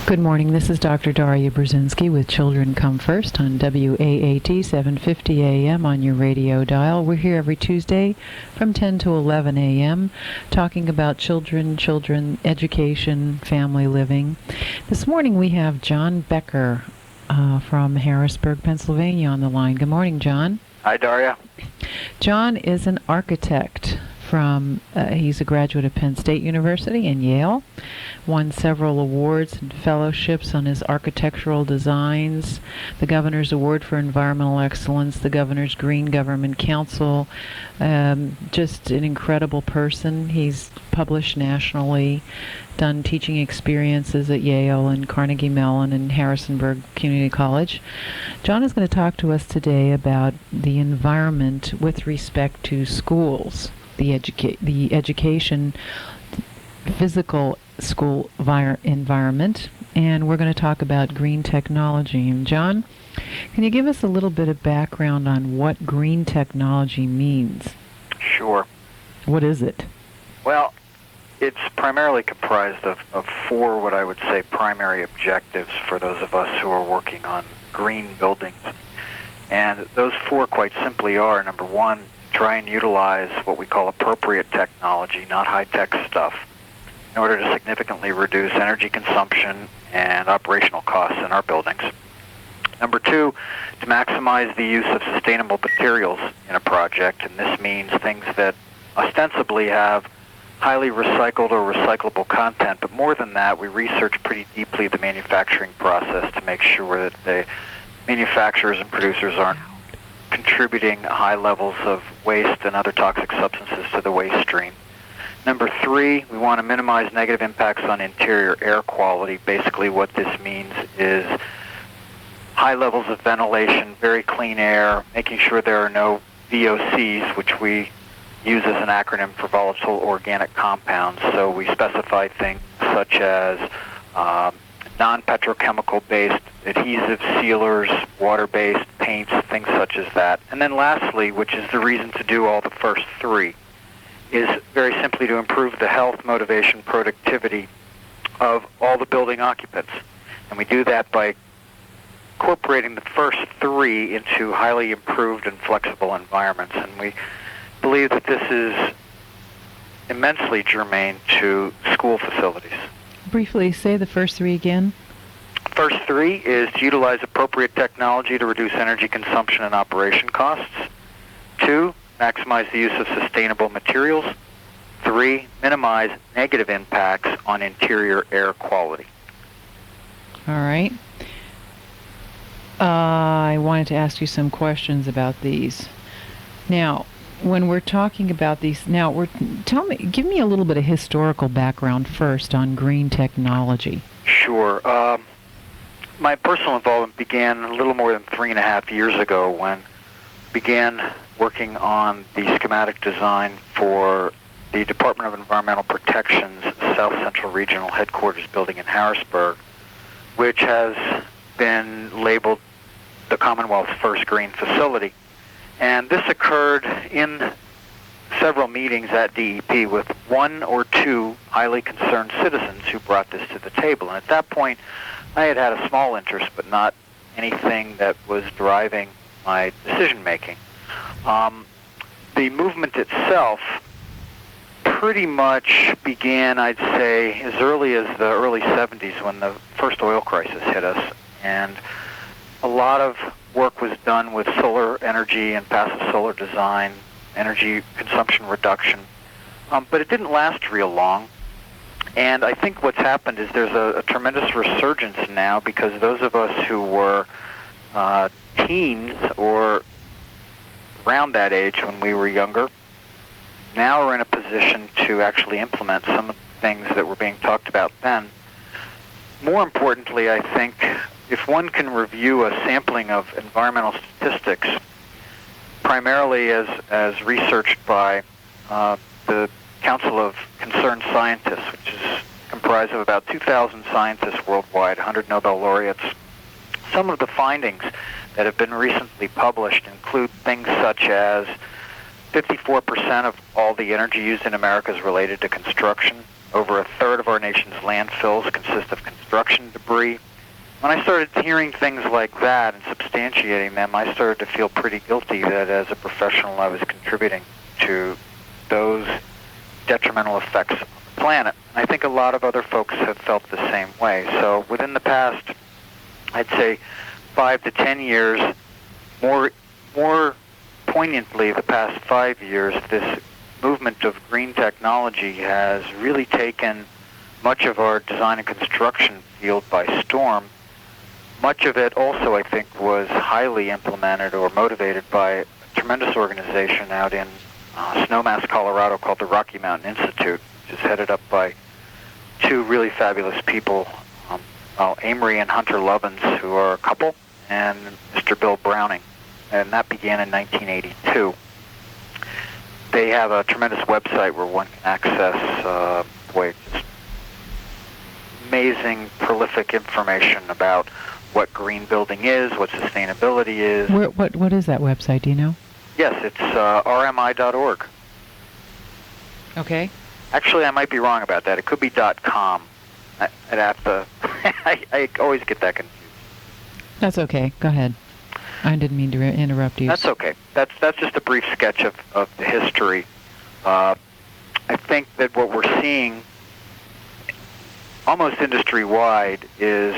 Good morning. This is Dr. Daria Brzezinski with Children Come First on WAAT 750 AM on your radio dial. We're here every Tuesday from 10 to 11 a.m. talking about children, education, family living. This morning we have John Boecker from Harrisburg, Pennsylvania on the line. Good morning, John. Hi, Daria. John is an architect he's a graduate of Penn State University and Yale, won several awards and fellowships on his architectural designs, the Governor's Award for Environmental Excellence, the Governor's Green Government Council, just an incredible person. He's published nationally, done teaching experiences at Yale and Carnegie Mellon and Harrisonburg Community College. John is going to talk to us today about the environment with respect to schools. The education, physical school environment, and we're going to talk about green technology. And John, can you give us a little bit of background on what green technology means? Sure. What is it? Well, it's primarily comprised of four, what I would say, primary objectives for those of us who are working on green buildings. And those four quite simply are, number one, try and utilize what we call appropriate technology, not high-tech stuff, in order to significantly reduce energy consumption and operational costs in our buildings. Number two, to maximize the use of sustainable materials in a project, and this means things that ostensibly have highly recycled or recyclable content, but more than that, we research pretty deeply the manufacturing process to make sure that the manufacturers and producers aren't contributing high levels of waste and other toxic substances to the waste stream. Number three, we want to minimize negative impacts on interior air quality. Basically what this means is high levels of ventilation, very clean air, making sure there are no VOCs, which we use as an acronym for volatile organic compounds. So we specify things such as non-petrochemical-based adhesive sealers, water-based paints, things such as that. And then lastly, which is the reason to do all the first three, is very simply to improve the health, motivation, productivity of all the building occupants. And we do that by incorporating the first three into highly improved and flexible environments. And we believe that this is immensely germane to school facilities. Briefly, say the first three again. First three is to utilize appropriate technology to reduce energy consumption and operation costs. Two, maximize the use of sustainable materials. Three, minimize negative impacts on interior air quality. All right. I wanted to ask you some questions about these. Now, when we're talking about these, give me a little bit of historical background first on green technology. Sure. My personal involvement began a little more than 3.5 years ago when I began working on the schematic design for the Department of Environmental Protection's South Central Regional Headquarters building in Harrisburg, which has been labeled the Commonwealth's first green facility. And this occurred in several meetings at DEP with one or two highly concerned citizens who brought this to the table. And at that point, I had a small interest, but not anything that was driving my decision-making. The movement itself pretty much began, I'd say, as early as the early 70s when the first oil crisis hit us. And a lot of work was done with solar energy and passive solar design, energy consumption reduction, but it didn't last real long. And I think what's happened is there's a tremendous resurgence now because those of us who were teens or around that age when we were younger now are in a position to actually implement some of the things that were being talked about then. More importantly, I think, if one can review a sampling of environmental statistics, primarily as researched by the Council of Concerned Scientists, which is comprised of about 2,000 scientists worldwide, 100 Nobel laureates, some of the findings that have been recently published include things such as 54% of all the energy used in America is related to construction. Over a third of our nation's landfills consist of construction debris. When I started hearing things like that and substantiating them, I started to feel pretty guilty that as a professional I was contributing to those detrimental effects on the planet. And I think a lot of other folks have felt the same way. So within the past, I'd say 5 to 10 years, more poignantly the past 5 years, this movement of green technology has really taken much of our design and construction field by storm. Much of it also, I think, was highly implemented or motivated by a tremendous organization out in Snowmass, Colorado called the Rocky Mountain Institute, which is headed up by two really fabulous people, Amory and Hunter Lovins, who are a couple, and Mr. Bill Browning. And that began in 1982. They have a tremendous website where one can access just amazing, prolific information about what green building is, what sustainability is. What is that website? Do you know? Yes, it's rmi.org. Okay. Actually, I might be wrong about that. It could be .com. I'd have to. I always get that confused. That's okay. Go ahead. I didn't mean to interrupt you. That's okay. That's just a brief sketch of the history. I think that what we're seeing almost industry-wide is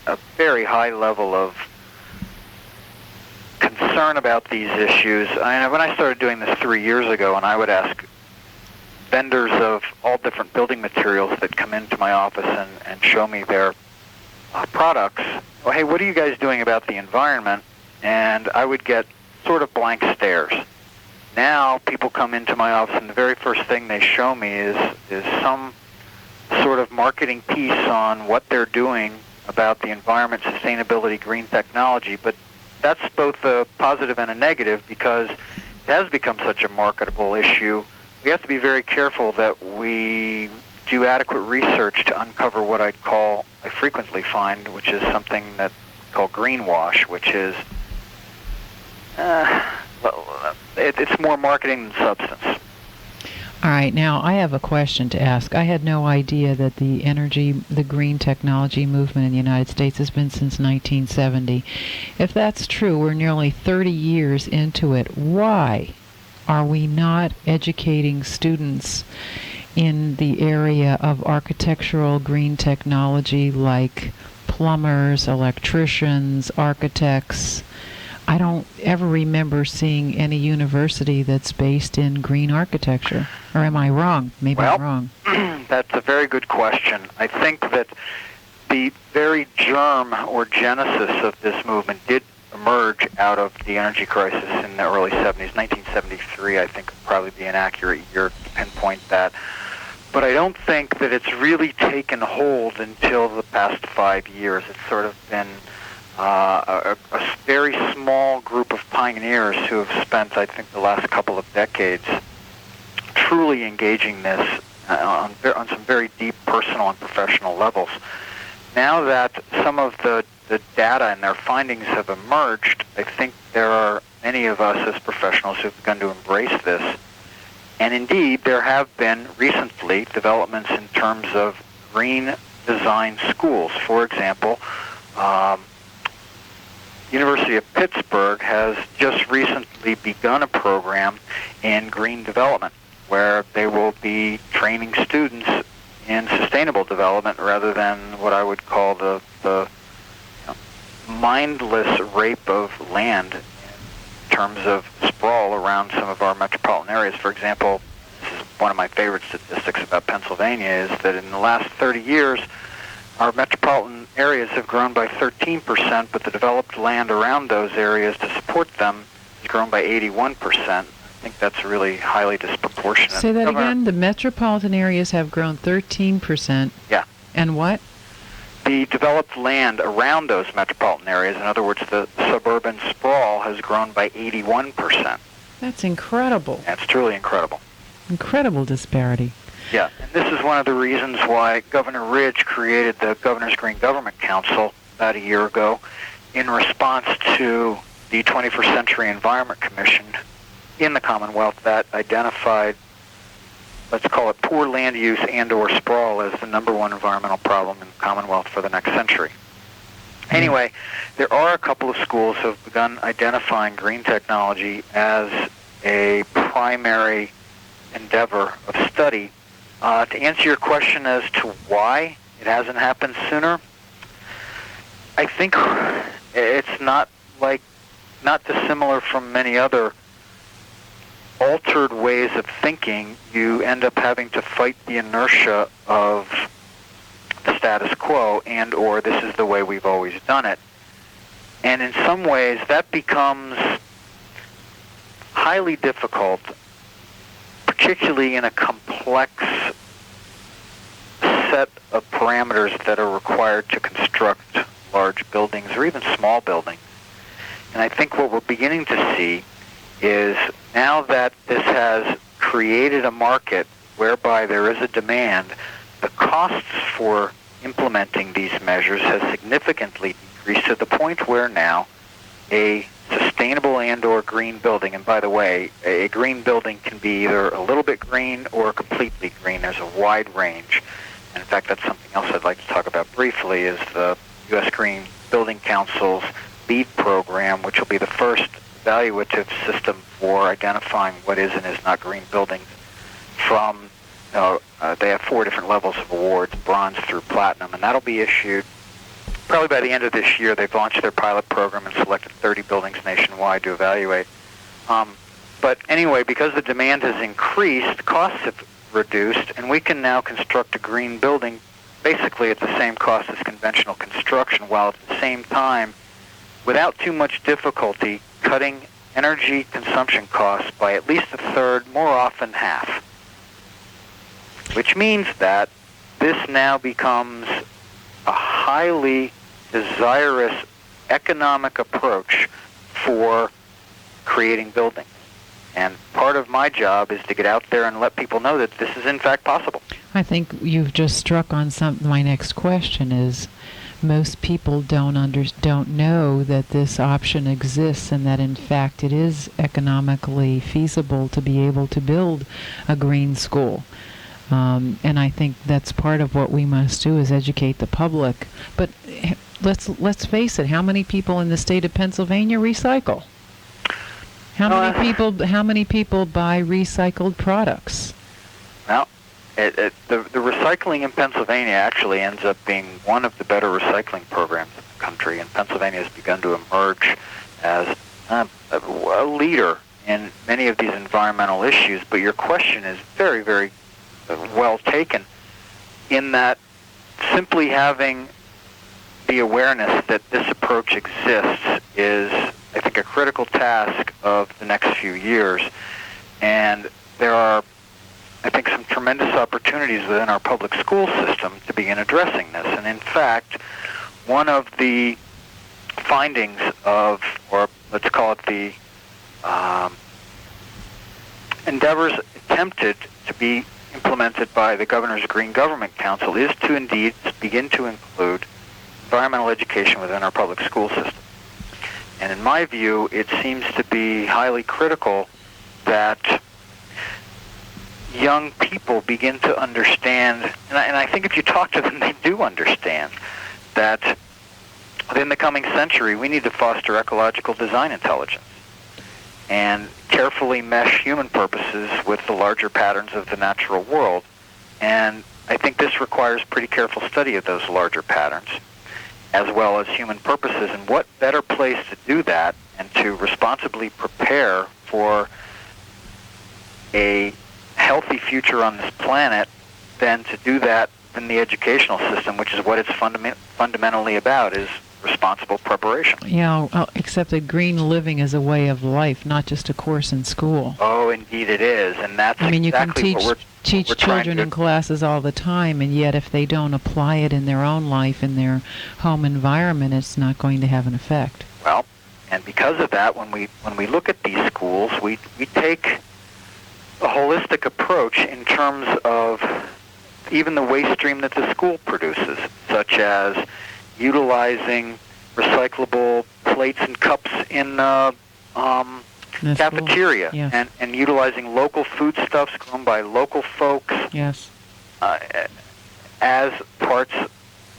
a very high level of concern about these issues. When I started doing this 3 years ago, and I would ask vendors of all different building materials that come into my office and show me their products, well, hey, what are you guys doing about the environment? And I would get sort of blank stares. Now people come into my office and the very first thing they show me is some sort of marketing piece on what they're doing about the environment, sustainability, green technology. But that's both a positive and a negative because it has become such a marketable issue. We have to be very careful that we do adequate research to uncover what I frequently find, which is something that's called greenwash, which is it's more marketing than substance. All right, now I have a question to ask. I had no idea that the green technology movement in the United States has been since 1970. If that's true, we're nearly 30 years into it. Why are we not educating students in the area of architectural green technology like plumbers, electricians, architects? I don't ever remember seeing any university that's based in green architecture. Or am I wrong? Maybe I'm wrong. That's a very good question. I think that the very germ or genesis of this movement did emerge out of the energy crisis in the early 70s. 1973, I think, would probably be an accurate year to pinpoint that. But I don't think that it's really taken hold until the past 5 years. It's sort of been a very small group of pioneers who have spent, I think, the last couple of decades truly engaging this on some very deep personal and professional levels. Now that some of the data and their findings have emerged, I think there are many of us as professionals who have begun to embrace this. And indeed, there have been recently developments in terms of green design schools. For example, University of Pittsburgh has just recently begun a program in green development where they will be training students in sustainable development rather than what I would call the mindless rape of land in terms of sprawl around some of our metropolitan areas. For example, this is one of my favorite statistics about Pennsylvania, is that in the last 30 years, our metropolitan areas have grown by 13%, but the developed land around those areas to support them has grown by 81%. I think that's really highly disproportionate. Say that again? The metropolitan areas have grown 13%. Yeah. And what? The developed land around those metropolitan areas, in other words, the suburban sprawl, has grown by 81%. That's incredible. That's truly incredible. Incredible disparity. Yeah, and this is one of the reasons why Governor Ridge created the Governor's Green Government Council about a year ago in response to the 21st Century Environment Commission in the Commonwealth that identified let's call it poor land use and or sprawl as the number one environmental problem in the Commonwealth for the next century. Anyway, there are a couple of schools who have begun identifying green technology as a primary endeavor of study. To answer your question as to why it hasn't happened sooner, I think it's not dissimilar from many other altered ways of thinking. You end up having to fight the inertia of the status quo and or this is the way we've always done it. And in some ways that becomes highly difficult, particularly in a complex set of parameters that are required to construct large buildings or even small buildings. And I think what we're beginning to see is now that this has created a market whereby there is a demand, the costs for implementing these measures has significantly decreased to the point where now a sustainable and or green building, and by the way, a green building can be either a little bit green or completely green. There's a wide range. And in fact, that's something else I'd like to talk about briefly is the U.S. Green Building Council's LEED program, which will be the first evaluative system for identifying what is and is not green buildings from, they have 4 different levels of awards, bronze through platinum, and that'll be issued probably by the end of this year. They've launched their pilot program and selected 30 buildings nationwide to evaluate. But anyway, because the demand has increased, costs have reduced, and we can now construct a green building basically at the same cost as conventional construction, while at the same time, without too much difficulty, cutting energy consumption costs by at least a third, more often half. Which means that this now becomes a highly desirous economic approach for creating buildings. And part of my job is to get out there and let people know that this is in fact possible. I think you've just struck on something. My next question is, most people don't know that this option exists and that in fact it is economically feasible to be able to build a green school. And I think that's part of what we must do is educate the public. But let's face it, how many people in the state of Pennsylvania recycle? How many people buy recycled products? Well, the recycling in Pennsylvania actually ends up being one of the better recycling programs in the country, and Pennsylvania has begun to emerge as a leader in many of these environmental issues. But your question is very, very well taken, in that simply having the awareness that this approach exists is, I think, a critical task of the next few years. And there are, I think, some tremendous opportunities within our public school system to begin addressing this. And in fact, one of the findings of, or let's call it the endeavors attempted to be implemented by the Governor's Green Government Council is to indeed begin to include environmental education within our public school system. And in my view, it seems to be highly critical that young people begin to understand, and I think if you talk to them, they do understand, that within the coming century, we need to foster ecological design intelligence and carefully mesh human purposes with the larger patterns of the natural world. And I think this requires pretty careful study of those larger patterns, as well as human purposes. And what better place to do that and to responsibly prepare for a healthy future on this planet than to do that in the educational system, which is what it's fundamentally about, is responsible preparation. Yeah, except that green living is a way of life, not just a course in school. Oh, indeed it is, and that's you exactly can teach children in classes all the time, and yet if they don't apply it in their own life, in their home environment, it's not going to have an effect. Well, and because of that, when we look at these schools, we take a holistic approach in terms of even the waste stream that the school produces, such as utilizing recyclable plates and cups in That's cafeteria, cool. Yes. and utilizing local foodstuffs grown by local folks. Yes. As parts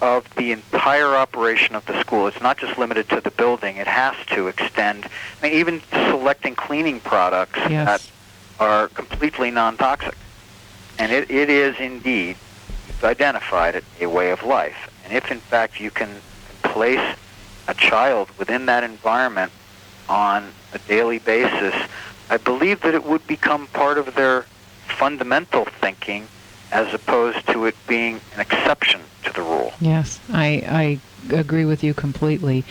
of the entire operation of the school. It's not just limited to the building. It has to extend. I mean, even selecting cleaning products that are completely non-toxic. And it is indeed identified a way of life. And if, in fact, you can place a child within that environment on a daily basis, I believe that it would become part of their fundamental thinking as opposed to it being an exception to the rule. Yes, I agree with you completely.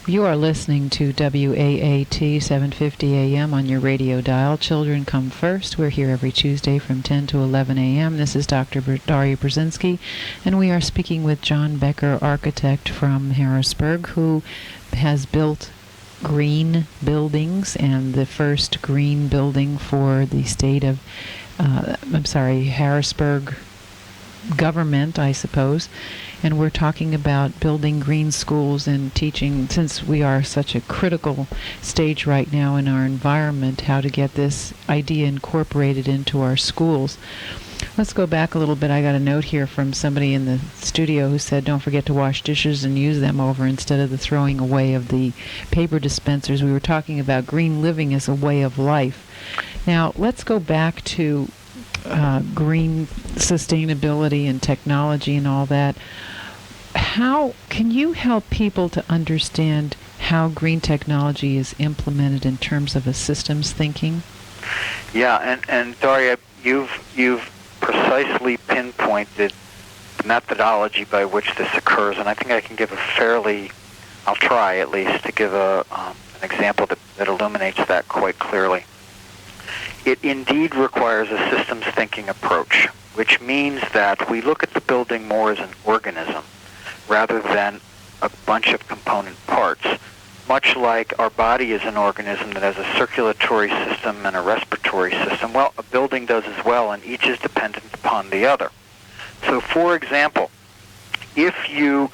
You are listening to WAAT 750 AM on your radio dial. Children Come First. We're here every Tuesday from 10 to 11 a.m. This is Dr. Daria Brzezinski, and we are speaking with John Boecker, architect from Harrisburg, who has built green buildings, and the first green building for the state of Harrisburg government, I suppose. And we're talking about building green schools and teaching, since we are such a critical stage right now in our environment, how to get this idea incorporated into our schools. Let's go back a little bit. I got a note here from somebody in the studio who said, don't forget to wash dishes and use them over instead of the throwing away of the paper dispensers. We were talking about green living as a way of life. Now, let's go back to green sustainability and technology and all that. How can you help people to understand how green technology is implemented in terms of a systems thinking? Yeah, and Daria, you've precisely pinpointed the methodology by which this occurs, and I think I can give I'll try at least to give an example that illuminates that quite clearly. It indeed requires a systems thinking approach, which means that we look at the building more as an organism rather than a bunch of component parts. Much like our body is an organism that has a circulatory system and a respiratory system, well, a building does as well, and each is dependent upon the other. So, for example, if you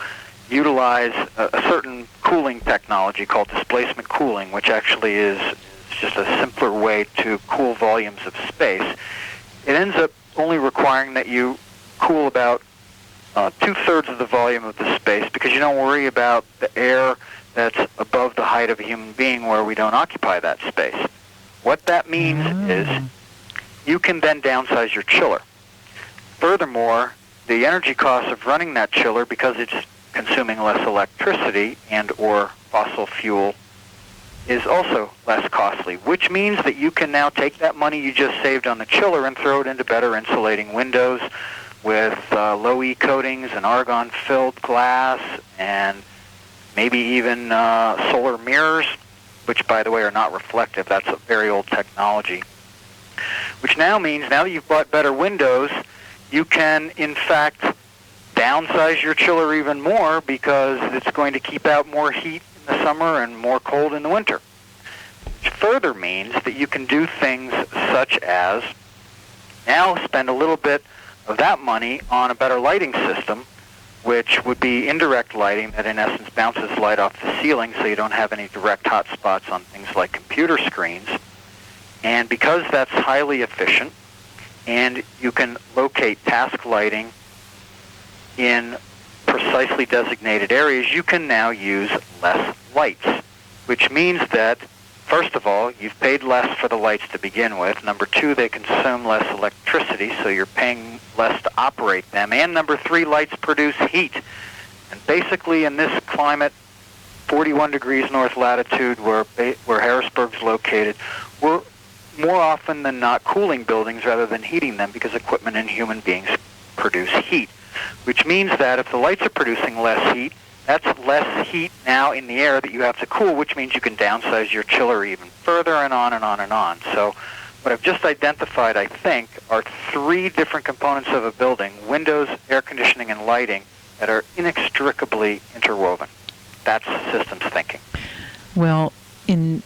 utilize a certain cooling technology called displacement cooling, which actually is just a simpler way to cool volumes of space, it ends up only requiring that you cool about two-thirds of the volume of the space, because you don't worry about the air that's above the height of a human being where we don't occupy that space. What that means is you can then downsize your chiller. Furthermore, the energy cost of running that chiller, because it's consuming less electricity and or fossil fuel, is also less costly, which means that you can now take that money you just saved on the chiller and throw it into better insulating windows with low E coatings and argon-filled glass, and maybe even solar mirrors, which, by the way, are not reflective. That's a very old technology. Which now means, now that you've bought better windows, you can, in fact, downsize your chiller even more, because it's going to keep out more heat in the summer and more cold in the winter. Which further means that you can do things such as now spend a little bit of that money on a better lighting system, which would be indirect lighting that in essence bounces light off the ceiling, so you don't have any direct hot spots on things like computer screens. And because that's highly efficient, and you can locate task lighting in precisely designated areas, you can now use less lights, which means that, first of all, you've paid less for the lights to begin with. Number two, they consume less electricity, so you're paying less to operate them. And number three, lights produce heat. And basically in this climate, 41 degrees north latitude, where Harrisburg's located, we're more often than not cooling buildings rather than heating them, because equipment and human beings produce heat. Which means that if the lights are producing less heat, that's less heat now in the air that you have to cool, which means you can downsize your chiller even further, and on and on and on. So what I've just identified, I think, are three different components of a building: windows, air conditioning, and lighting, that are inextricably interwoven. That's systems thinking. Well, in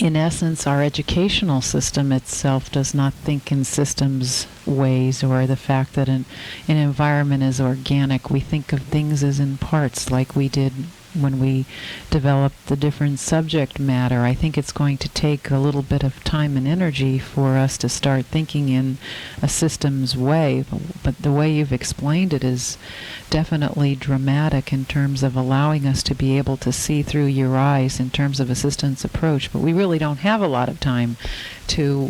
essence, our educational system itself does not think in systems ways, or the fact that an environment is organic. We think of things as in parts, like we did when we develop the different subject matter. I think it's going to take a little bit of time and energy for us to start thinking in a systems way, but the way you've explained it is definitely dramatic in terms of allowing us to be able to see through your eyes in terms of a systems approach. But we really don't have a lot of time to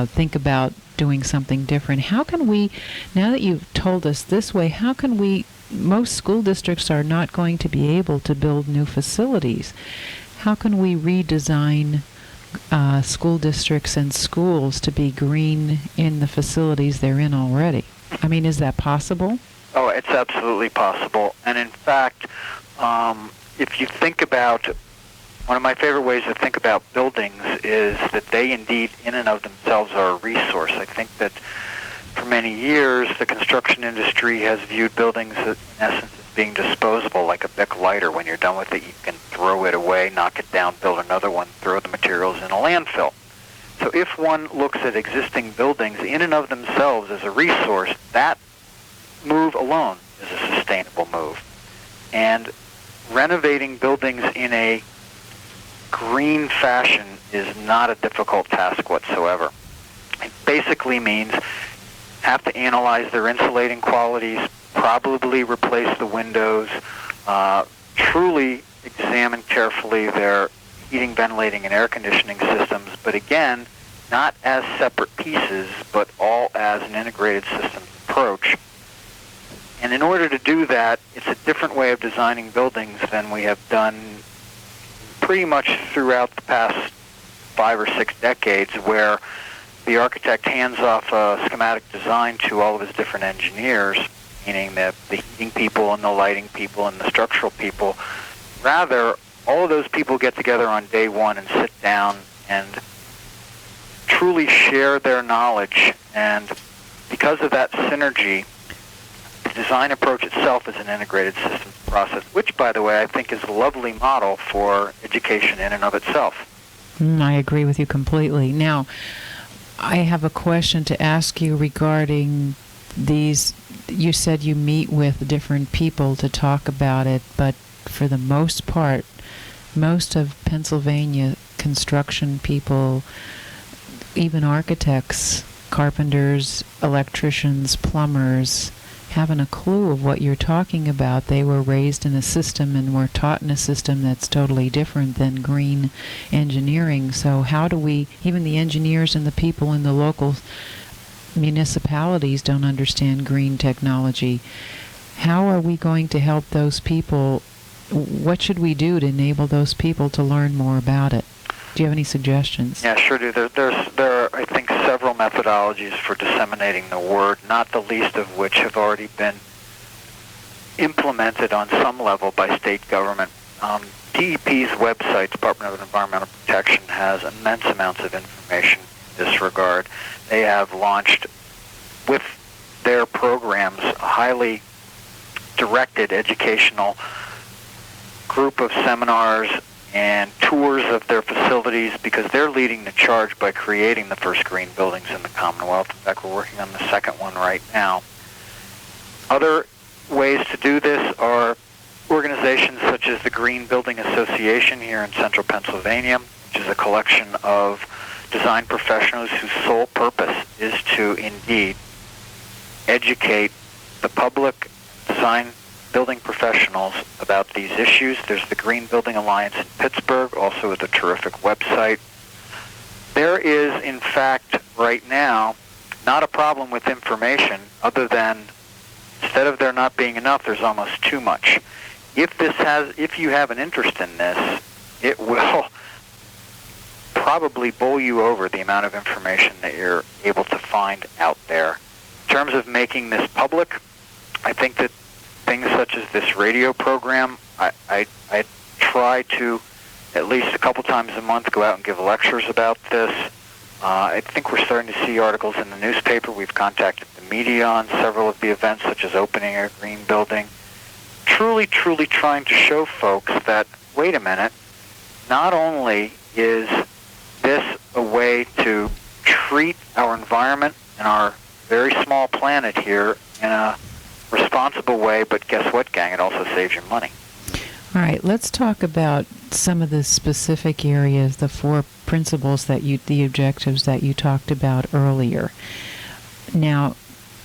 think about doing something different. How can we, now that you've told us this way, how can we, most school districts are not going to be able to build new facilities. How can we redesign school districts and schools to be green in the facilities they're in already? I mean, is that possible? Oh, it's absolutely possible. And in fact, if you think about, one of my favorite ways to think about buildings is that they indeed, in and of themselves, are a resource. I think that for many years, the construction industry has viewed buildings, in essence, as being disposable, like a Bic lighter. When you're done with it, you can throw it away, knock it down, build another one, throw the materials in a landfill. So if one looks at existing buildings in and of themselves as a resource, that move alone is a sustainable move. And renovating buildings in a green fashion is not a difficult task whatsoever. It basically means have to analyze their insulating qualities, probably replace the windows, truly examine carefully their heating, ventilating, and air conditioning systems, but again, not as separate pieces, but all as an integrated systems approach. And in order to do that, it's a different way of designing buildings than we have done pretty much throughout the past 5 or 6 decades, where the architect hands off a schematic design to all of his different engineers, meaning the heating people and the lighting people and the structural people. Rather, all of those people get together on day one and sit down and truly share their knowledge. And because of that synergy, the design approach itself is an integrated systems process, which, by the way, I think is a lovely model for education in and of itself. I agree with you completely. Now, I have a question to ask you regarding these. You said you meet with different people to talk about it, but for the most part, most of Pennsylvania construction people, even architects, carpenters, electricians, plumbers, haven't a clue of what you're talking about. They were raised in a system and were taught in a system that's totally different than green engineering. So how do we, even the engineers and the people in the local municipalities don't understand green technology. How are we going to help those people? What should we do to enable those people to learn more about it? Do you have any suggestions? Yeah, sure do. There are, I think, several methodologies for disseminating the word, not the least of which have already been implemented on some level by state government. DEP's website, Department of Environmental Protection, has immense amounts of information in this regard. They have launched, with their programs, a highly directed educational group of seminars and tours of their facilities, because they're leading the charge by creating the first green buildings in the Commonwealth. In fact, we're working on the second one right now. Other ways to do this are organizations such as the Green Building Association here in central Pennsylvania, which is a collection of design professionals whose sole purpose is to indeed educate the public, design building professionals about these issues. There's the Green Building Alliance in Pittsburgh, also with a terrific website. There is, in fact, right now, not a problem with information, other than instead of there not being enough, there's almost too much. If you have an interest in this, it will probably bowl you over the amount of information that you're able to find out there. In terms of making this public, I think that things such as this radio program, I try to at least a couple times a month go out and give lectures about this. I think we're starting to see articles in the newspaper. We've contacted the media on several of the events, such as opening a green building. Truly trying to show folks that, wait a minute, not only is this a way to treat our environment and our very small planet here in a responsible way, but guess what, gang? It also saves you money. All right, let's talk about some of the specific areas, the four principles the objectives that you talked about earlier. Now,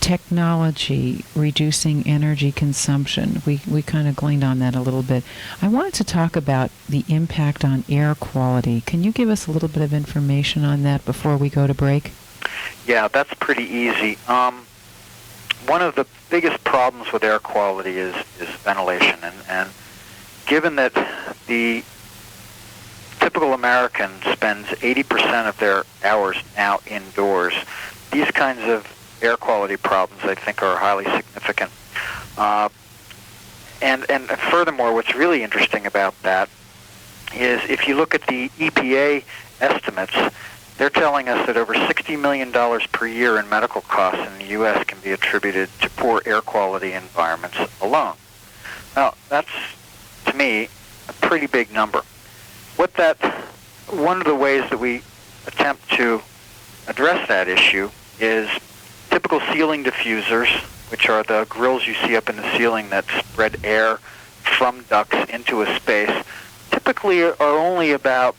technology, reducing energy consumption, we kind of gleaned on that a little bit. I wanted to talk about the impact on air quality. Can you give us a little bit of information on that before we go to break? Yeah, that's pretty easy. One of the biggest problems with air quality is ventilation, and given that the typical American spends 80% of their hours now indoors, these kinds of air quality problems, I think, are highly significant. And furthermore, what's really interesting about that is if you look at the EPA estimates, they're telling us that over $60 million per year in medical costs in the U.S. can be attributed to poor air quality environments alone. Now, that's, to me, a pretty big number. One of the ways that we attempt to address that issue is typical ceiling diffusers, which are the grills you see up in the ceiling that spread air from ducts into a space, typically are only about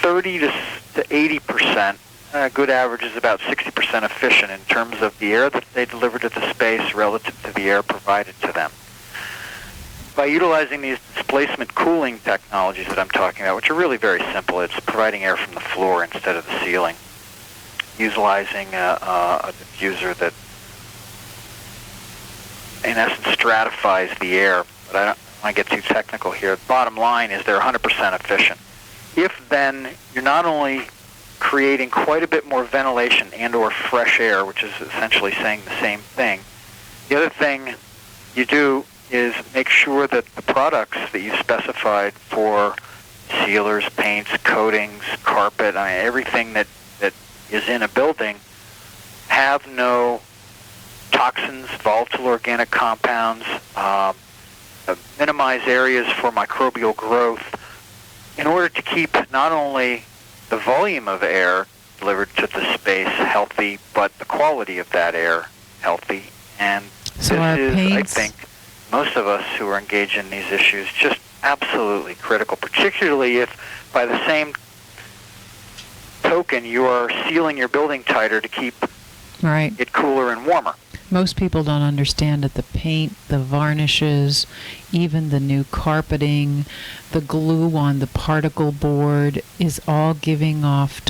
30 to 80%. A good average is about 60% efficient in terms of the air that they deliver to the space relative to the air provided to them. By utilizing these displacement cooling technologies that I'm talking about, which are really very simple, it's providing air from the floor instead of the ceiling, utilizing a diffuser that, in essence, stratifies the air. But I don't want to get too technical here. The bottom line is they're 100% efficient. If then you're not only creating quite a bit more ventilation and or fresh air, which is essentially saying the same thing, the other thing you do is make sure that the products that you specified for sealers, paints, coatings, carpet, everything that is in a building have no toxins, volatile organic compounds, minimize areas for microbial growth in order to keep not only the volume of air delivered to the space healthy, but the quality of that air healthy. And so this is, paints, I think, most of us who are engaged in these issues, just absolutely critical, particularly if by the same token you are sealing your building tighter to keep it cooler and warmer. Most people don't understand that the paint, the varnishes, even the new carpeting, the glue on the particle board is all giving off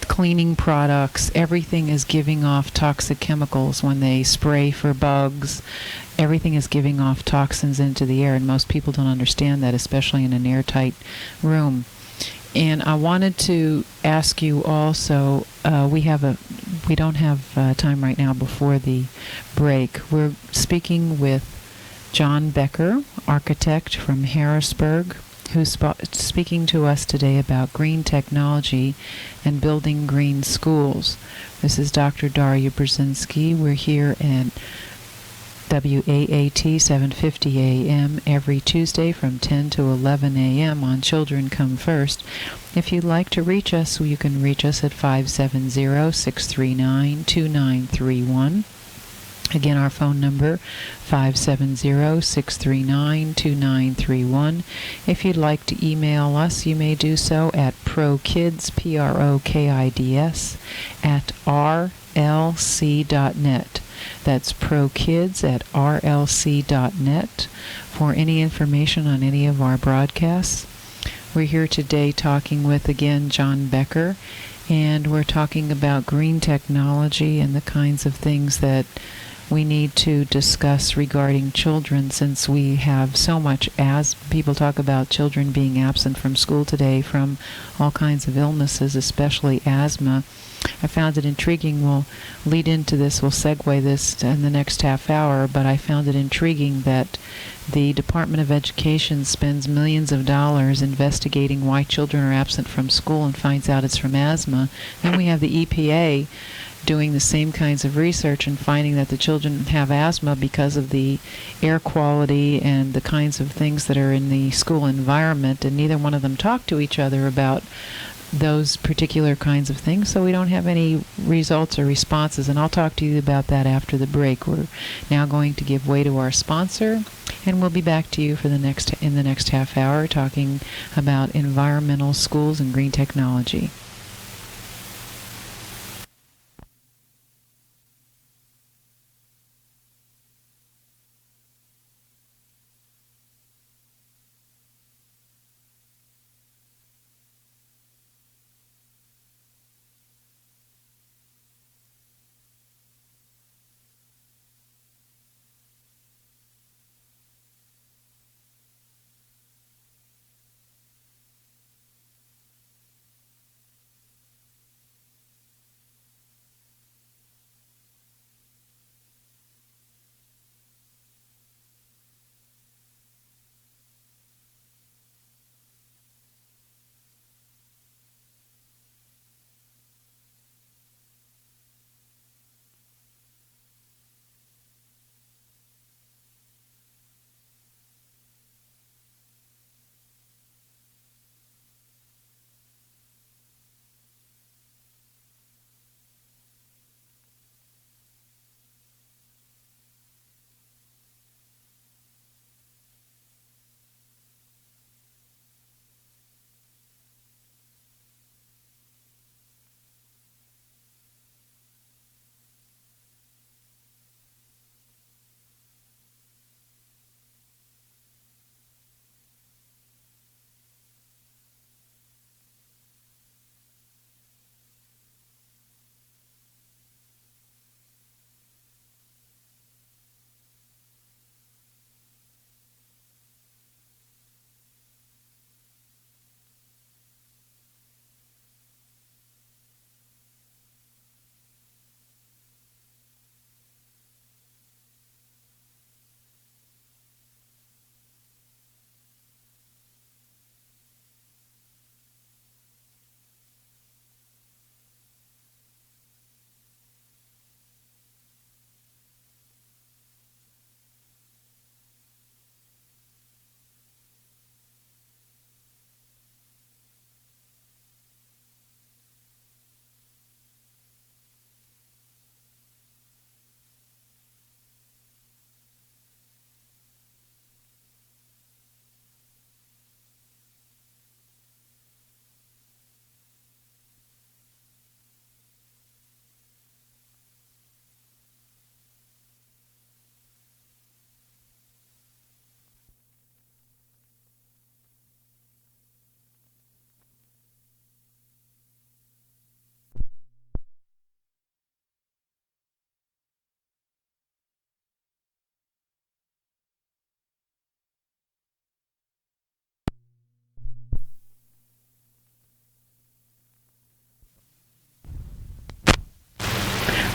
cleaning products, everything is giving off toxic chemicals when they spray for bugs. Everything is giving off toxins into the air, and most people don't understand that, especially in an airtight room. And I wanted to ask you also, we don't have time right now before the break. We're speaking with John Boecker, architect from Harrisburg, who's speaking to us today about green technology and building green schools. This is Dr. Daria Brzezinski. We're here at WAAT 750 AM every Tuesday from 10 to 11 a.m. on Children Come First. If you'd like to reach us, you can reach us at 570-639-2931. Again, our phone number, 570-639-2931. If you'd like to email us, you may do so at prokids, PROKIDS, at rlc.net. That's prokids at rlc.net for any information on any of our broadcasts. We're here today talking with, again, John Boecker, and we're talking about green technology and the kinds of things that we need to discuss regarding children, since we have so much, as people talk about children being absent from school today from all kinds of illnesses, especially asthma. I found it intriguing. We'll lead into this, we'll segue this in the next half hour, but I found it intriguing that the Department of Education spends millions of dollars investigating why children are absent from school and finds out it's from asthma. Then we have the EPA doing the same kinds of research and finding that the children have asthma because of the air quality and the kinds of things that are in the school environment, and neither one of them talk to each other about those particular kinds of things, so we don't have any results or responses. And I'll talk to you about that after the break. We're now going to give way to our sponsor, and we'll be back to you for in the next half hour talking about environmental schools and green technology.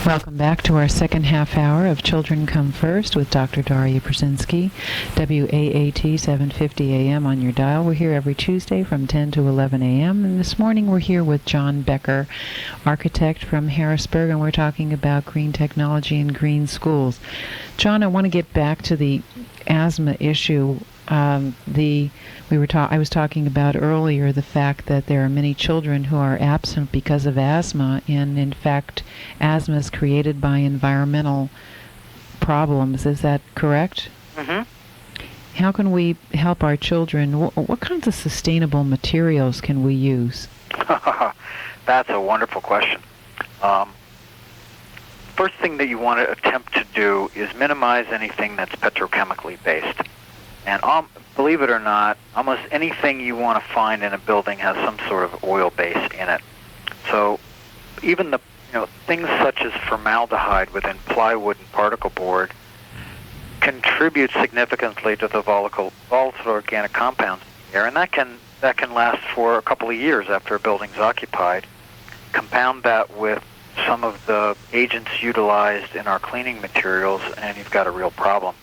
Welcome back to our second half hour of Children Come First with Dr. Daria Brzezinski, WAAT 750 AM on your dial. We're here every Tuesday from 10 to 11 a.m. And this morning we're here with John Boecker, architect from Harrisburg, and we're talking about green technology and green schools. John, I want to get back to the asthma issue. I was talking about earlier the fact that there are many children who are absent because of asthma, and in fact, asthma is created by environmental problems. Is that correct? Mm-hmm. How can we help our children? What kinds of sustainable materials can we use? That's a wonderful question. First thing that you want to attempt to do is minimize anything that's petrochemically based. And believe it or not, almost anything you want to find in a building has some sort of oil base in it. So even the things such as formaldehyde within plywood and particle board contribute significantly to the volatile organic compounds in the air, and that can last for a couple of years after a building's occupied. Compound that with some of the agents utilized in our cleaning materials, and you've got a real problem.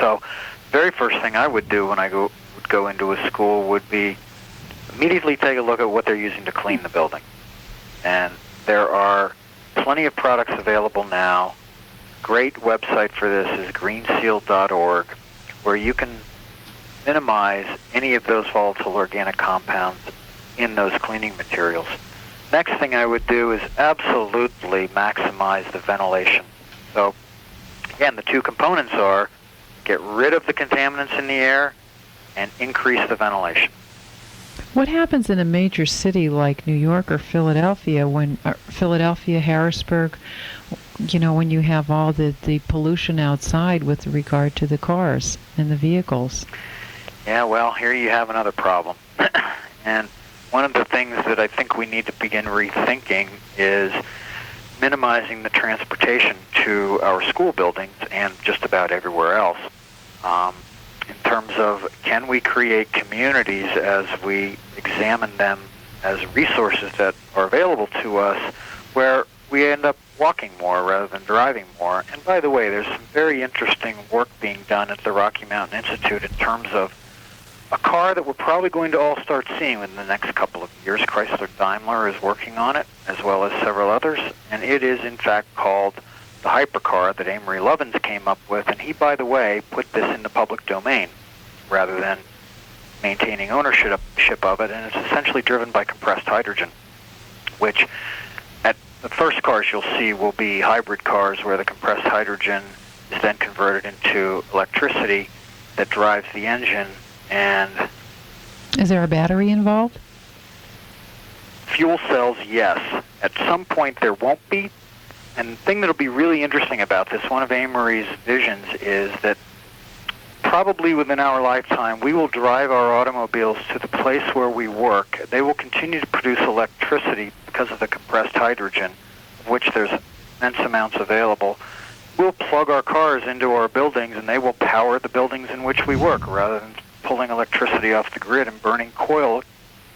So very first thing I would do when I would go into a school would be immediately take a look at what they're using to clean the building. And there are plenty of products available now. Great website for this is greenseal.org, where you can minimize any of those volatile organic compounds in those cleaning materials. Next thing I would do is absolutely maximize the ventilation. So, again, the two components are get rid of the contaminants in the air and increase the ventilation. What happens in a major city like New York or Philadelphia Harrisburg, when you have all the pollution outside with regard to the cars and the vehicles? Yeah, well, here you have another problem. And one of the things that I think we need to begin rethinking is minimizing the transportation to our school buildings and just about everywhere else. In terms of, can we create communities as we examine them as resources that are available to us where we end up walking more rather than driving more? And by the way, there's some very interesting work being done at the Rocky Mountain Institute in terms of a car that we're probably going to all start seeing within the next couple of years. Chrysler Daimler is working on it, as well as several others, and it is in fact called the hypercar that Amory Lovins came up with, and he, by the way, put this in the public domain rather than maintaining ownership of it, and it's essentially driven by compressed hydrogen, which at the first cars you'll see will be hybrid cars where the compressed hydrogen is then converted into electricity that drives the engine. And is there a battery involved? Fuel cells, yes. At some point there won't be. And the thing that'll be really interesting about this, one of Amory's visions, is that probably within our lifetime we will drive our automobiles to the place where we work. They will continue to produce electricity because of the compressed hydrogen, of which there's immense amounts available. We'll plug our cars into our buildings and they will power the buildings in which we work rather than pulling electricity off the grid and burning coal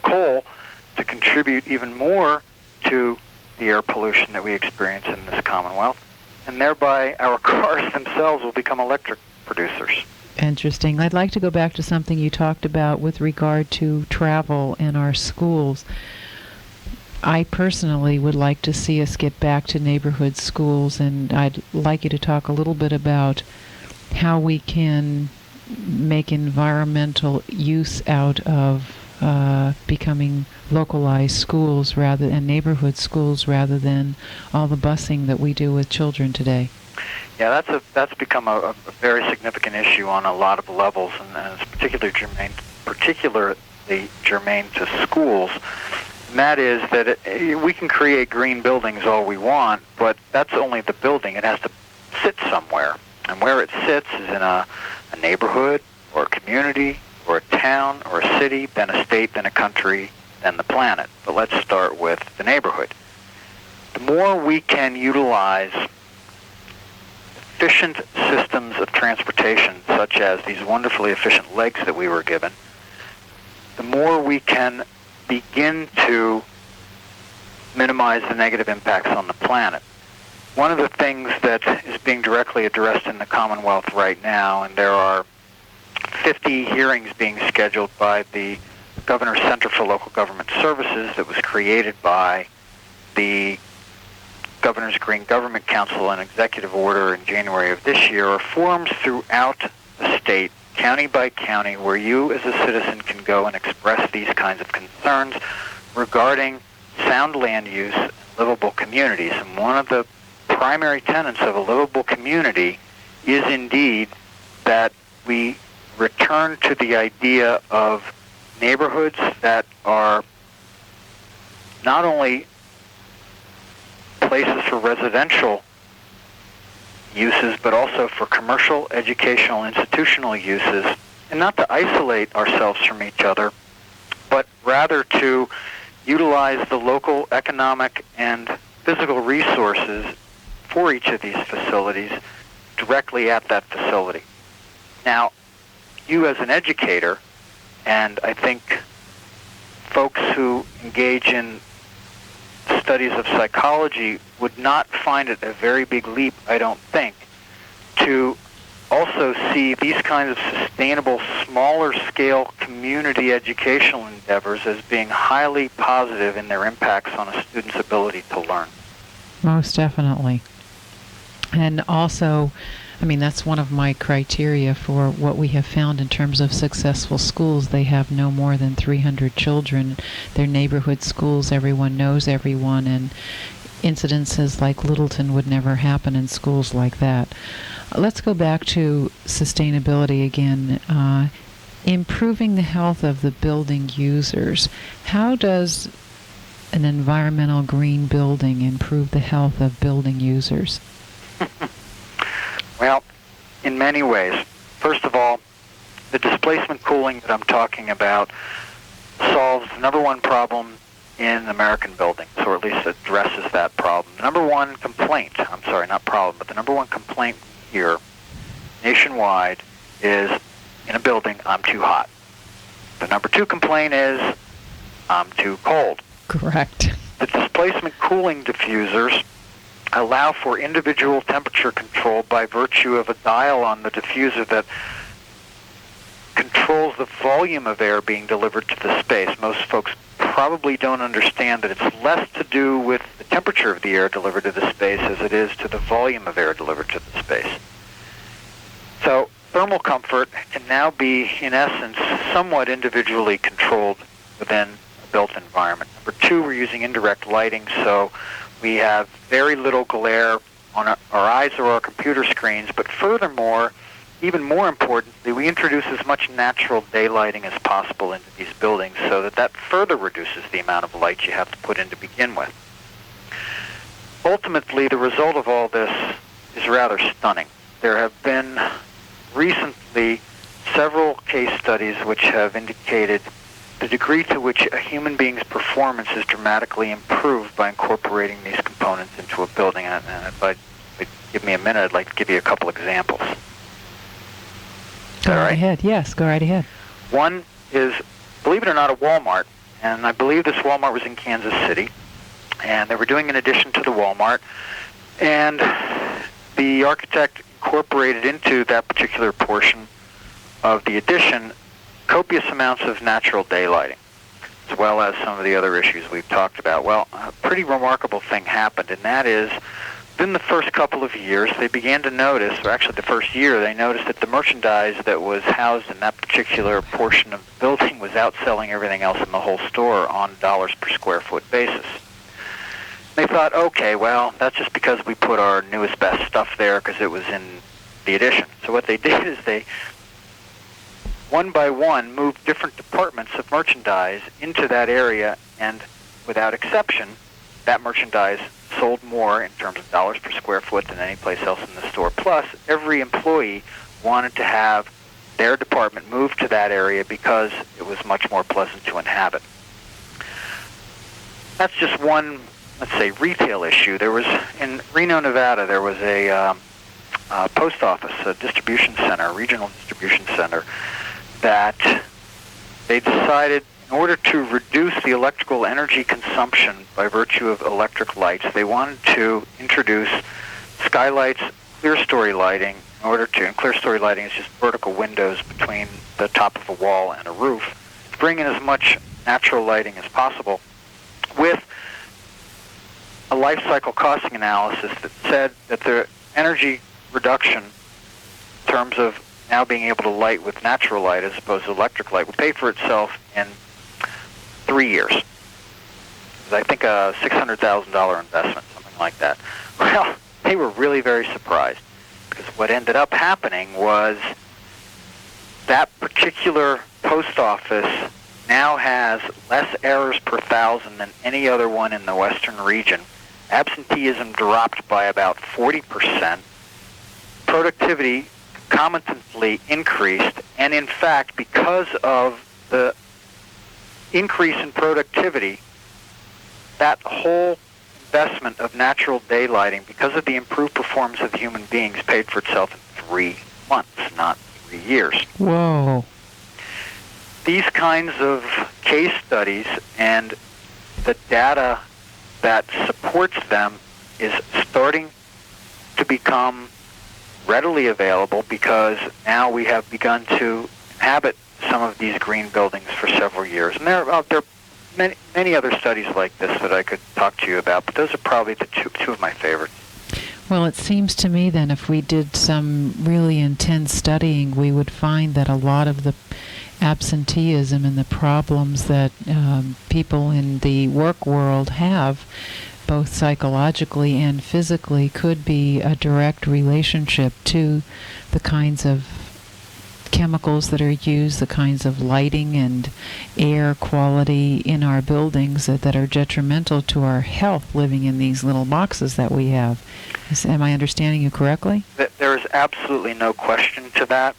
to contribute even more to the air pollution that we experience in this Commonwealth. And thereby our cars themselves will become electric producers. Interesting. I'd like to go back to something you talked about with regard to travel in our schools. I personally would like to see us get back to neighborhood schools, and I'd like you to talk a little bit about how we can make environmental use out of becoming localized schools and neighborhood schools rather than all the busing that we do with children today. Yeah, that's become a very significant issue on a lot of levels, and it's particularly germane to schools. And that is that we can create green buildings all we want, but that's only the building. It has to sit somewhere, and where it sits is in a neighborhood or a community or a town or a city, then a state, then a country, then the planet. But let's start with the neighborhood. The more we can utilize efficient systems of transportation, such as these wonderfully efficient legs that we were given, the more we can begin to minimize the negative impacts on the planet. One of the things that is being directly addressed in the Commonwealth right now, and there are 50 hearings being scheduled by the Governor's Center for Local Government Services that was created by the Governor's Green Government Council and executive order in January of this year, are forums throughout the state, county by county, where you as a citizen can go and express these kinds of concerns regarding sound land use and livable communities. And one of the primary tenets of a livable community is indeed that we return to the idea of neighborhoods that are not only places for residential uses, but also for commercial, educational, institutional uses, and not to isolate ourselves from each other, but rather to utilize the local economic and physical resources for each of these facilities directly at that facility. Now, you as an educator, and I think folks who engage in studies of psychology would not find it a very big leap, I don't think, to also see these kinds of sustainable, smaller scale community educational endeavors as being highly positive in their impacts on a student's ability to learn. Most definitely. And also, I mean, that's one of my criteria for what we have found in terms of successful schools. They have no more than 300 children. They're neighborhood schools. Everyone knows everyone, and incidences like Littleton would never happen in schools like that. Let's go back to sustainability again. Improving the health of the building users. How does an environmental green building improve the health of building users? Well, in many ways. First of all, the displacement cooling that I'm talking about solves the number one problem in American buildings, or at least addresses that problem. The number one complaint, I'm sorry, not problem, but the number one complaint here nationwide is, in a building, I'm too hot. The number two complaint is, I'm too cold. Correct. The displacement cooling diffusers allow for individual temperature control by virtue of a dial on the diffuser that controls the volume of air being delivered to the space. Most folks probably don't understand that it's less to do with the temperature of the air delivered to the space as it is to the volume of air delivered to the space. So thermal comfort can now be, in essence, somewhat individually controlled within a built environment. Number two, we're using indirect lighting, so we have very little glare on our eyes or our computer screens, but furthermore, even more importantly, we introduce as much natural daylighting as possible into these buildings so that further reduces the amount of light you have to put in to begin with. Ultimately, the result of all this is rather stunning. There have been recently several case studies which have indicated the degree to which a human being's performance is dramatically improved by incorporating these components into a building. And if I'd give me a minute, I'd like to give you a couple examples. Go right ahead. Yes, go right ahead. One is, believe it or not, a Walmart. And I believe this Walmart was in Kansas City. And they were doing an addition to the Walmart. And the architect incorporated into that particular portion of the addition copious amounts of natural daylighting, as well as some of the other issues we've talked about. Well, a pretty remarkable thing happened, and that is, within the first couple of years, they began to notice, or actually the first year, they noticed that the merchandise that was housed in that particular portion of the building was outselling everything else in the whole store on dollars per square foot basis. They thought, okay, well, that's just because we put our newest, best stuff there because it was in the addition. So what they did is they, one by one, moved different departments of merchandise into that area, and without exception, that merchandise sold more in terms of dollars per square foot than any place else in the store. Plus, every employee wanted to have their department moved to that area because it was much more pleasant to inhabit. That's just one, let's say, retail issue. There was, in Reno, Nevada, there was a post office, a distribution center, a regional distribution center, that they decided, in order to reduce the electrical energy consumption by virtue of electric lights, they wanted to introduce skylights, clear story lighting, and clear story lighting is just vertical windows between the top of a wall and a roof, to bring in as much natural lighting as possible, with a life cycle costing analysis that said that the energy reduction in terms of now being able to light with natural light as opposed to electric light would pay for itself in 3 years. It was, I think, a $600,000 investment, something like that. Well, they were really very surprised, because what ended up happening was that particular post office now has less errors per thousand than any other one in the western region. Absenteeism dropped by about 40%. Productivity concomitantly increased, and in fact, because of the increase in productivity, that whole investment of natural daylighting, because of the improved performance of the human beings, paid for itself in 3 months, not 3 years. Whoa. These kinds of case studies and the data that supports them is starting to become readily available, because now we have begun to inhabit some of these green buildings for several years. And there are many other studies like this that I could talk to you about, but those are probably the two of my favorites. Well, it seems to me then if we did some really intense studying, we would find that a lot of the absenteeism and the problems that people in the work world have, both psychologically and physically, could be a direct relationship to the kinds of chemicals that are used, the kinds of lighting and air quality in our buildings that are detrimental to our health living in these little boxes that we have. Am I understanding you correctly? There is absolutely no question to that.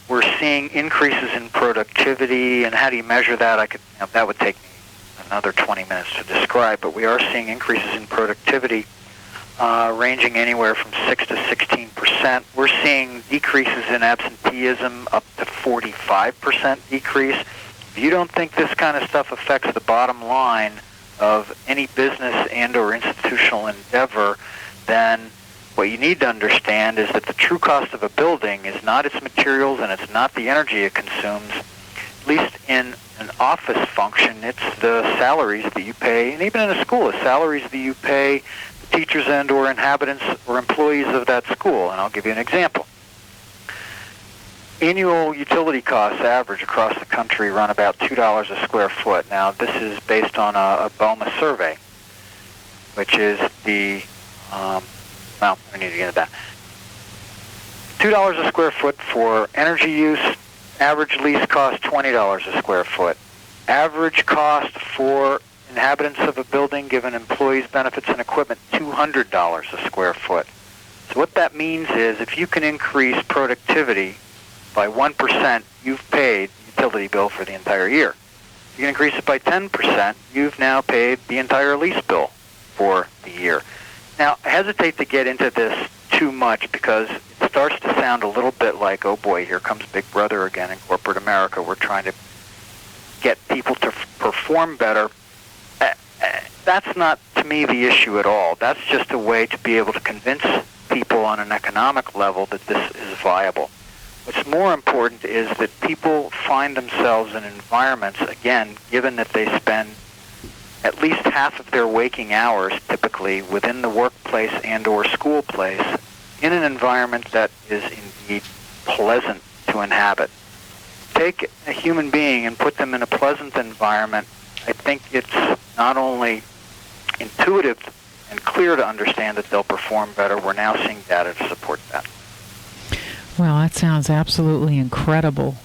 We're seeing increases in productivity, and how do you measure that? That would take me another 20 minutes to describe, but we are seeing increases in productivity ranging anywhere from 6 to 16%. We're seeing decreases in absenteeism up to 45% decrease. If you don't think this kind of stuff affects the bottom line of any business and or institutional endeavor, then what you need to understand is that the true cost of a building is not its materials and it's not the energy it consumes. At least in an office function, it's the salaries that you pay, and even in a school, the salaries that you pay teachers and or inhabitants or employees of that school. And I'll give you an example. Annual utility costs average across the country run about $2 a square foot. Now, this is based on a BOMA survey, which is the, I need to get into that. $2 a square foot for energy use. Average lease cost $20 a square foot. Average cost for inhabitants of a building, given employees, benefits, and equipment, $200 a square foot. So what that means is if you can increase productivity by 1%, you've paid the utility bill for the entire year. If you can increase it by 10%, you've now paid the entire lease bill for the year. Now, I hesitate to get into this too much because it starts to sound a little bit like, oh boy, here comes Big Brother again in corporate America. We're trying to get people to perform better. That's not, to me, the issue at all. That's just a way to be able to convince people on an economic level that this is viable. What's more important is that people find themselves in environments, again, given that they spend at least half of their waking hours typically within the workplace and or school place, in an environment that is indeed pleasant to inhabit. Take a human being and put them in a pleasant environment. I think it's not only intuitive and clear to understand that they'll perform better. We're now seeing data to support that. Well, that sounds absolutely incredible.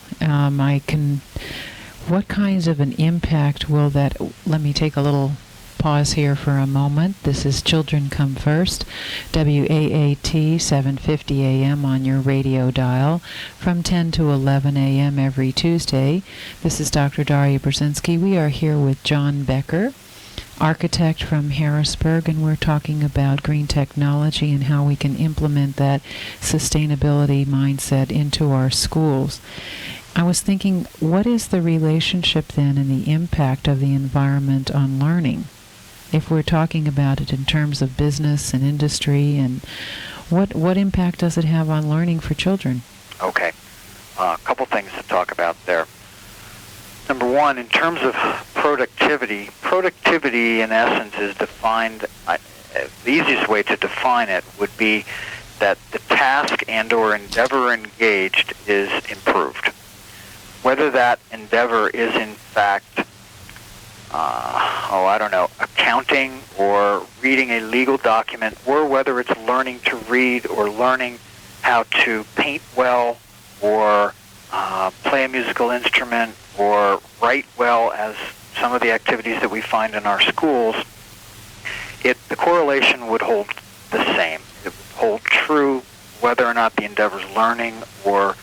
What kinds of an impact will that, let me take a little pause here for a moment. This is Children Come First, WAAT 750 AM on your radio dial from 10 to 11 AM every Tuesday. This is Dr. Daria Brzezinski. We are here with John Boecker, architect from Harrisburg, and we're talking about green technology and how we can implement that sustainability mindset into our schools. I was thinking, what is the relationship then and the impact of the environment on learning? If we're talking about it in terms of business and industry, and what impact does it have on learning for children? Okay. A couple things to talk about there. Number one, in terms of productivity in essence is defined, the easiest way to define it would be that the task and or endeavor engaged is improved. Whether that endeavor is in fact, accounting or reading a legal document, or whether it's learning to read or learning how to paint well or play a musical instrument or write well, as some of the activities that we find in our schools, the correlation would hold the same. It would hold true whether or not the endeavor is learning or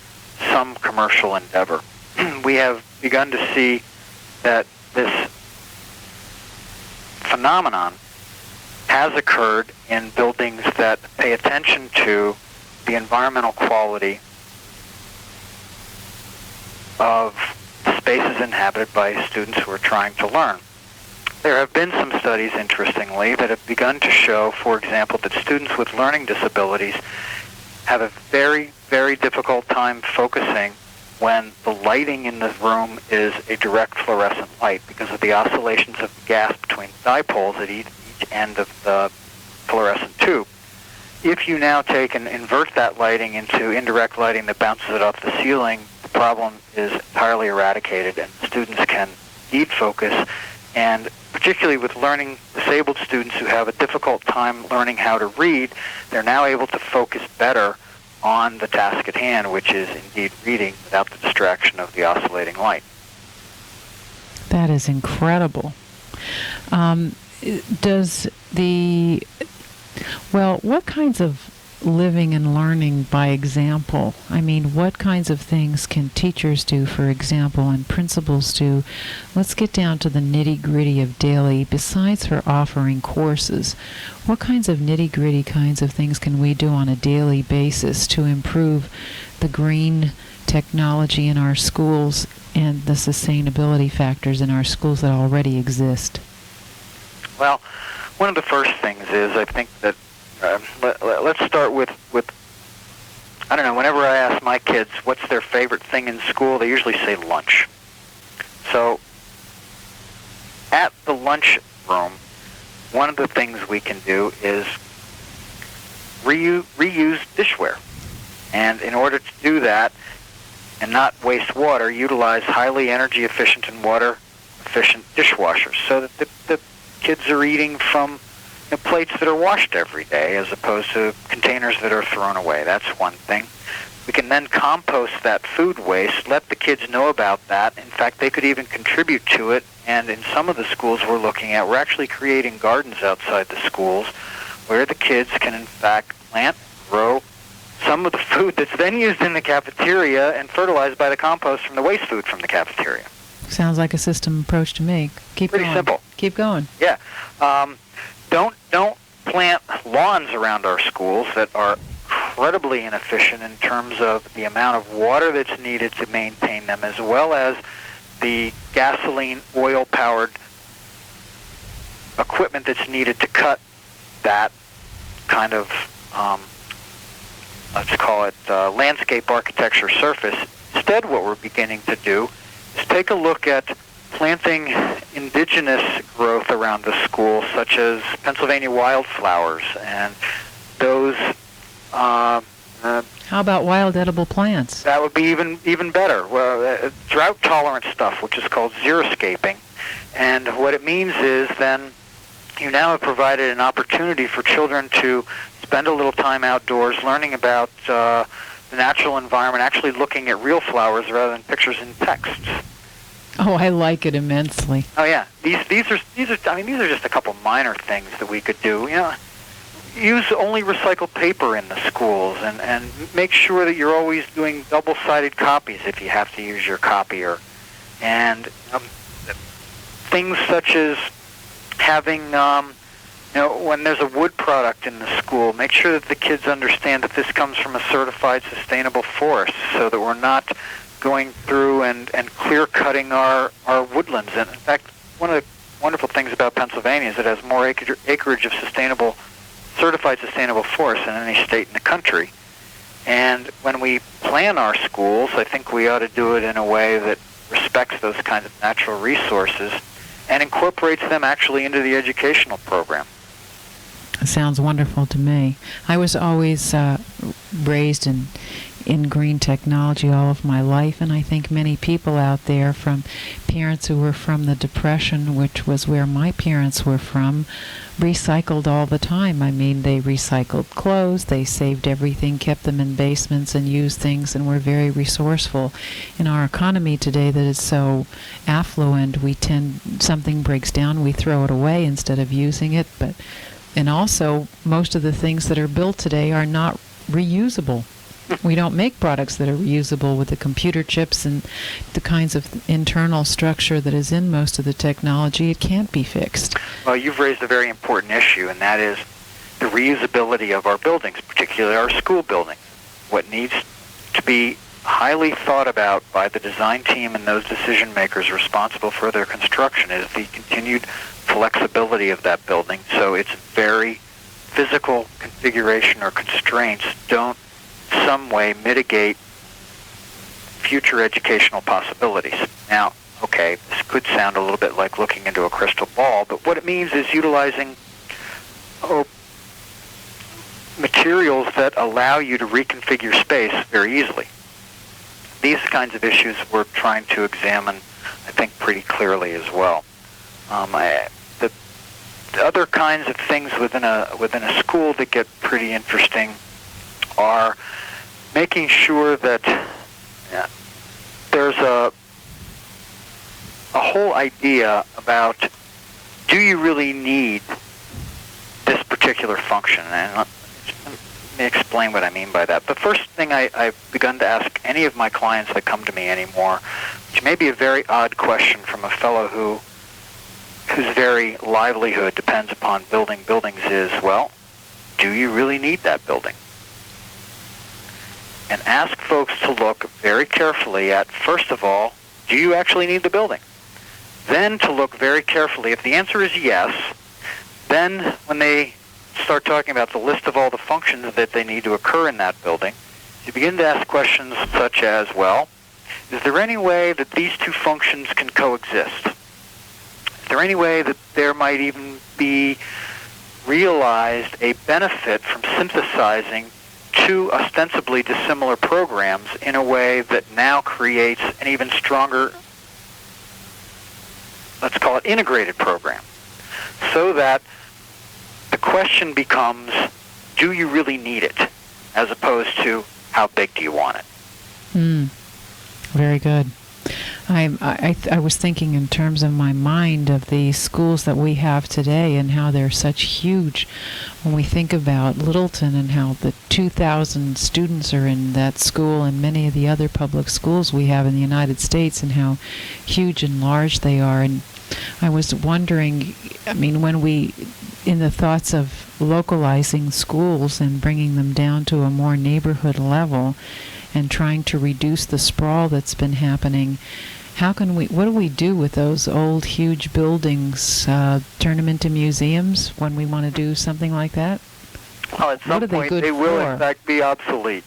some commercial endeavor. We have begun to see that this phenomenon has occurred in buildings that pay attention to the environmental quality of the spaces inhabited by students who are trying to learn. There have been some studies, interestingly, that have begun to show, for example, that students with learning disabilities have a very, very difficult time focusing when the lighting in the room is a direct fluorescent light because of the oscillations of gas between dipoles at each end of the fluorescent tube. if you now take and invert that lighting into indirect lighting that bounces it off the ceiling, the problem is entirely eradicated, and students can indeed focus. And particularly with learning disabled students who have a difficult time learning how to read, they're now able to focus better on the task at hand, which is indeed reading without the distraction of the oscillating light. That is incredible. What kinds of living and learning by example? I mean, what kinds of things can teachers do, for example, and principals do? Let's get down to the nitty-gritty of daily. Besides for offering courses, what kinds of nitty-gritty kinds of things can we do on a daily basis to improve the green technology in our schools and the sustainability factors in our schools that already exist? Well, one of the first things is, I think that let's start with, I don't know, whenever I ask my kids what's their favorite thing in school, they usually say lunch. So at the lunch room, one of the things we can do is reuse dishware. And in order to do that and not waste water, utilize highly energy efficient and water efficient dishwashers so that the kids are eating from plates that are washed every day as opposed to containers that are thrown away. That's one thing. We can then compost that food waste, let the kids know about that. In fact, they could even contribute to it. And in some of the schools we're looking at, we're actually creating gardens outside the schools where the kids can, in fact, plant, grow some of the food that's then used in the cafeteria and fertilized by the compost from the waste food from the cafeteria. Sounds like a system approach to me. Keep Pretty going. simple. Keep going. Yeah. Don't plant lawns around our schools that are incredibly inefficient in terms of the amount of water that's needed to maintain them, as well as the gasoline, oil-powered equipment that's needed to cut that kind of, let's call it landscape architecture surface. Instead, what we're beginning to do is take a look at planting indigenous growth around the school, such as Pennsylvania wildflowers, and those. How about wild edible plants? That would be even better. Well, drought-tolerant stuff, which is called Xeriscaping, and what it means is then you now have provided an opportunity for children to spend a little time outdoors, learning about the natural environment, actually looking at real flowers rather than pictures in texts. Oh, I like it immensely. Oh yeah, these are just a couple minor things that we could do. You know, use only recycled paper in the schools, and make sure that you're always doing double-sided copies if you have to use your copier, and things such as having when there's a wood product in the school, make sure that the kids understand that this comes from a certified sustainable forest, so that we're not going through and clear-cutting our woodlands. And in fact, one of the wonderful things about Pennsylvania is it has more acreage of certified sustainable forests than any state in the country. And when we plan our schools, I think we ought to do it in a way that respects those kinds of natural resources and incorporates them actually into the educational program. It sounds wonderful to me. I was always raised in green technology all of my life, and I think many people out there, from parents who were from the Depression, which was where my parents were from, recycled all the time. I mean, they recycled clothes, they saved everything, kept them in basements and used things, and were very resourceful. In our economy today that is so affluent, something breaks down, we throw it away instead of using it. And also, most of the things that are built today are not reusable. We don't make products that are reusable with the computer chips and the kinds of internal structure that is in most of the technology. It can't be fixed. Well, you've raised a very important issue, and that is the reusability of our buildings, particularly our school buildings. What needs to be highly thought about by the design team and those decision makers responsible for their construction is the continued flexibility of that building, so its very physical configuration or constraints don't in some way mitigate future educational possibilities. Now, okay, this could sound a little bit like looking into a crystal ball, but what it means is utilizing materials that allow you to reconfigure space very easily. These kinds of issues we're trying to examine, I think, pretty clearly as well. The other kinds of things within a school that get pretty interesting are making sure that there's a whole idea about, do you really need this particular function? And let me explain what I mean by that. The first thing I've begun to ask any of my clients that come to me anymore, which may be a very odd question from a fellow whose very livelihood depends upon building buildings, is, well, do you really need that building? And ask folks to look very carefully at, first of all, do you actually need the building? Then to look very carefully. If the answer is yes, then when they start talking about the list of all the functions that they need to occur in that building, you begin to ask questions such as, well, is there any way that these two functions can coexist? Is there any way that there might even be realized a benefit from synthesizing two ostensibly dissimilar programs in a way that now creates an even stronger, let's call it, integrated program, so that the question becomes, do you really need it, as opposed to how big do you want it? Very good. I was thinking in terms of my mind of the schools that we have today and how they're such huge. When we think about Littleton and how the 2,000 students are in that school and many of the other public schools we have in the United States and how huge and large they are. And I was wondering, I mean, when we, in the thoughts of localizing schools and bringing them down to a more neighborhood level and trying to reduce the sprawl that's been happening, what do we do with those old, huge buildings? Turn them into museums when we want to do something like that? Well, at some point they will, in fact, be obsolete.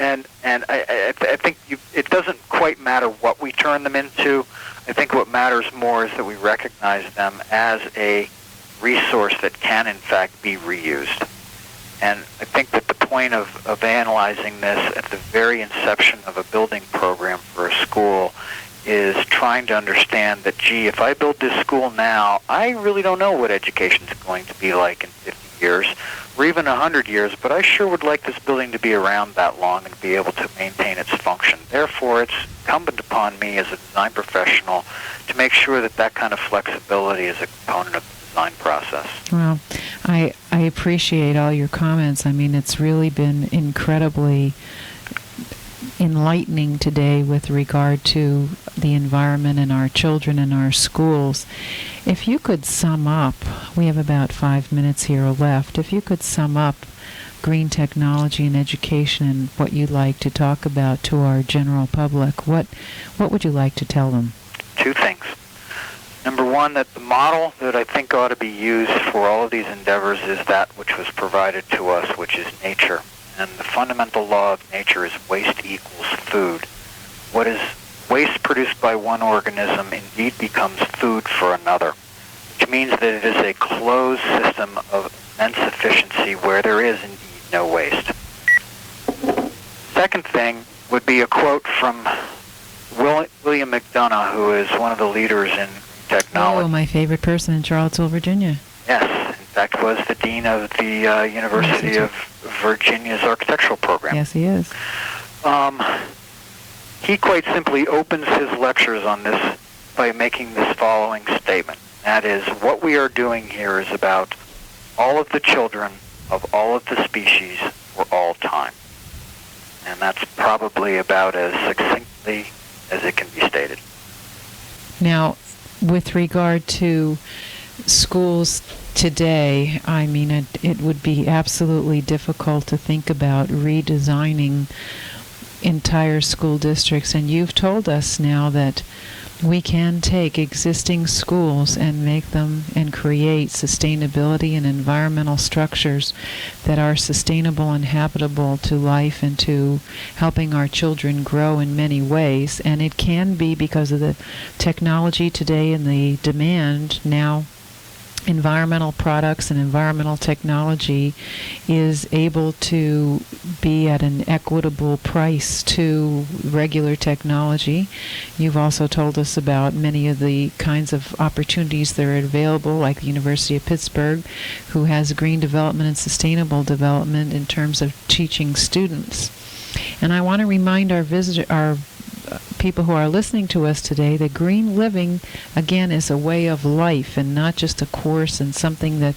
and I think it doesn't quite matter what we turn them into. I think what matters more is that we recognize them as a resource that can, in fact, be reused. And I think that the point of analyzing this at the very inception of a building program for a school is trying to understand that, gee, if I build this school now, I really don't know what education is going to be like in 50 years or even 100 years, but I sure would like this building to be around that long and be able to maintain its function. Therefore, it's incumbent upon me as a design professional to make sure that that kind of flexibility is a component of the design process. Well, I appreciate all your comments. I mean, it's really been incredibly enlightening today with regard to the environment and our children and our schools. If you could sum up, we have about 5 minutes here left, if you could sum up green technology and education and what you'd like to talk about to our general public, what would you like to tell them? Two things. Number one, that the model that I think ought to be used for all of these endeavors is that which was provided to us, which is nature. And the fundamental law of nature is waste equals food. What is waste produced by one organism indeed becomes food for another, which means that it is a closed system of immense efficiency where there is indeed no waste. Second thing would be a quote from William McDonough, who is one of the leaders in technology. Oh, my favorite person in Charlottesville, Virginia. Yes, in fact, was the dean of the University of Virginia's architectural program. Yes, he is. He quite simply opens his lectures on this by making this following statement. That is, what we are doing here is about all of the children of all of the species for all time. And that's probably about as succinctly as it can be stated. Now, with regard to schools today, I mean, it would be absolutely difficult to think about redesigning entire school districts. And you've told us now that we can take existing schools and make them and create sustainability and environmental structures that are sustainable and habitable to life and to helping our children grow in many ways. And it can be because of the technology today and the demand now environmental products and environmental technology is able to be at an equitable price to regular technology. You've also told us about many of the kinds of opportunities that are available, like the University of Pittsburgh, who has green development and sustainable development in terms of teaching students. And I want to remind our people who are listening to us today that green living, again, is a way of life and not just a course and something that